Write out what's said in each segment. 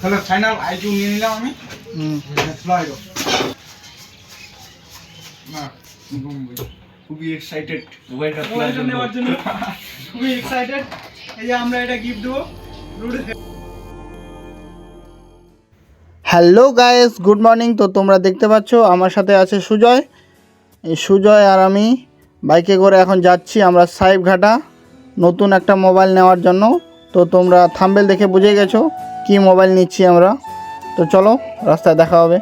তাহলে final IQ নিয়ে নিলাম আমি। না খুবই এক্সাইটেড মোবাইলটা নেওয়ার জন্য, খুবই এক্সাইটেড। এই যে আমরা এটা গিফট দেবো। Hello guys, good morning. তো তোমরা দেখতে পাচ্ছ আমার সাথে আছে সুজয়। এই সুজয় আর আমি বাইকে করে এখন যাচ্ছি আমরা সাহেবঘাটা নতুন একটা মোবাইল নেওয়ার জন্য। তো তোমরা থাম্বনেল দেখে বুঝে গেছো কি মোবাইল নিচ্ছি আমরা। তো চলো রাস্তায় দেখা হবে।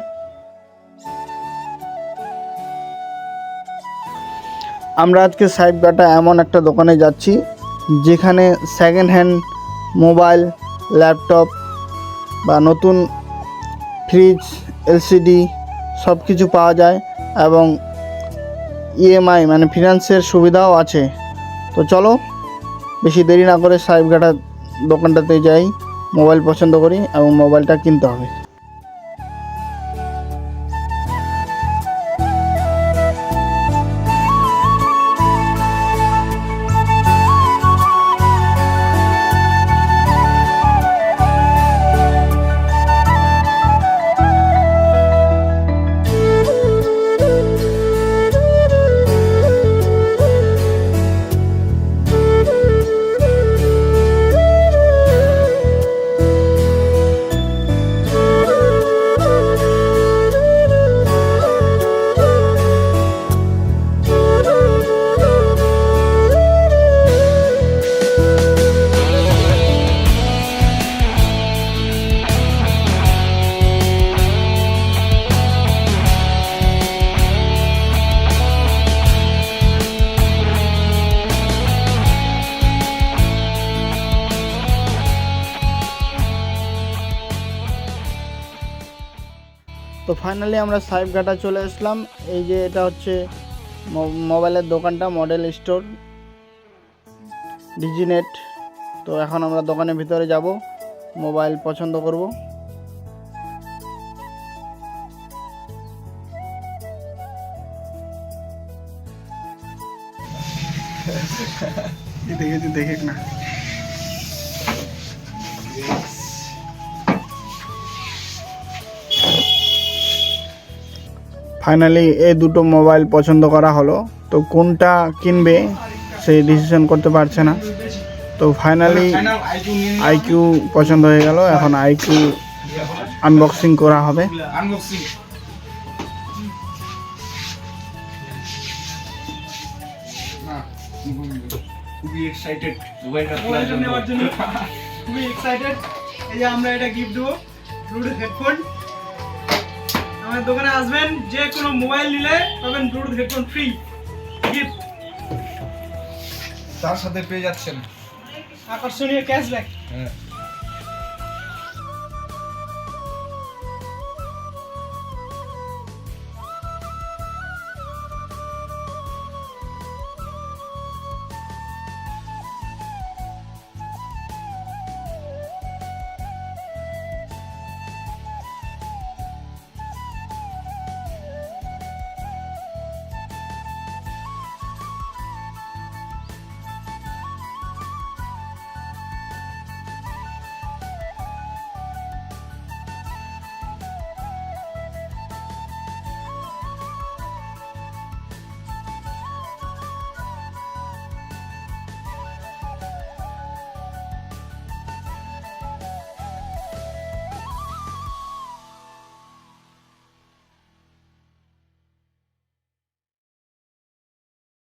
আমরা আজকে সাহেবঘাটা এমন একটা দোকানে যাচ্ছি যেখানে সেকেন্ড হ্যান্ড মোবাইল, ল্যাপটপ বা নতুন ফ্রিজ, এলসিডি সব কিছু পাওয়া যায় এবং ইএমআই মানে ফিনান্সের সুবিধাও আছে। তো চলো বেশি দেরি না করে সাহেবঘাটা দোকানটাতে যাই, মোবাইল পছন্দ করি এবং মোবাইলটা কিনতে হবে। তো ফাইনালি আমরা সাহেবঘাটা চলে আসলাম। এই যে এটা হচ্ছে মোবাইলের দোকানটা, মডেল স্টোর ডিজিনেট। তো এখন আমরা দোকানের ভিতরে যাব, মোবাইল পছন্দ করব। দেখেছি দেখে না ফাইনালি এই দুটো মোবাইল পছন্দ করা হলো। তো কোনটা কিনবে সেই ডিসিশন করতে পারছে না। তো ফাইনালি আইকিউ পছন্দ হয়ে গেল। এখন আইকিউ আনবক্সিং করা হবে। খুবই এক্সাইটেড মোবাইলটা নেওয়ার জন্য, খুবই এক্সাইটেড। এই যে আমরা এটা গিফট দেবো, ব্লুটুথ হেডফোন। আমার দোকানে আসবেন, যে কোনো মোবাইল নিলে পাবেন ব্লুটুথ হেডফোন ফ্রি গিফট। তার সাথে পেয়ে যাচ্ছেন আকর্ষণীয় ক্যাশব্যাক।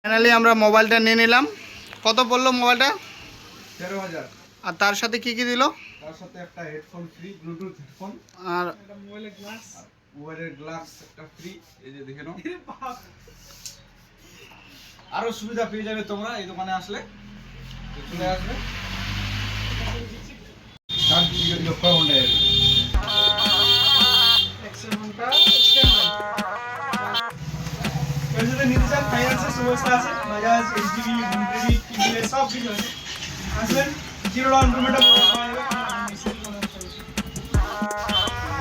ফাইনালি আমরা মোবাইলটা নিয়ে নিলাম। কত পড়লো মোবাইলটা? 13,000। আর তার সাথে কি কি দিল? তার সাথে একটা হেডফোন ফ্রি, ব্লুটুথ হেডফোন, আর একটা মোবাইলের গ্লাস একটা ফ্রি। এই যে দেখে নাও, আরো সুবিধা পেয়ে যাবে তোমরা এই দোকানে আসলে। চলে আসবে, তার ভিডিও লক্ষ্য হন্ডা এর এক্সেল ঘন্টা স্ট্যান্ড বাই যদি নিতে চান ফাইন্যান্সের সুবিধা আছে, বাজাজ, এইচডিবি, মুন্ডি, কিনলে সব কিছু আছে। আসবেন, জিরো ডাউন পেমেন্টে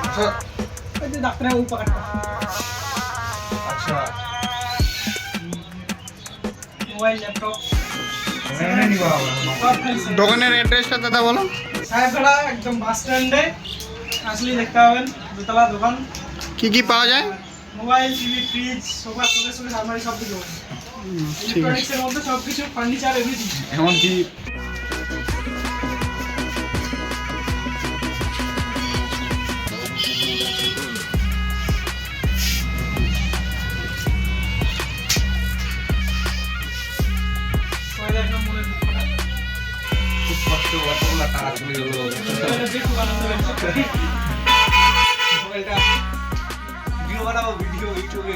আচ্ছা এই যে ডাক্তারের উপকারটা। আচ্ছা মোবাইল, ল্যাপটপ দোকানের অ্যাড্রেসটা দাদা বলো। সাহেবপাড়া একদম বাস স্ট্যান্ডে আসলেই দেখতে পাবেন, দোতলা দোকান। কি কি পাওয়া যায়? Mobile, TV, fridge, sofa, showcase, আলমারি সব কিছু। ঠিক আছে। ইলেকট্রনিক্সের মধ্যে সব কিছু, ফার্নিচার, এভরিথিং। এমনকি একদম মনের দুঃখটা। খুব কষ্ট কতগুলো টাকা চলে গেল মোবাইলটা দিয়ে খুব আনন্দ হয়েছে। মোবাইলটা ভিডিও বানাবো, ভিডিও ইউটিউবে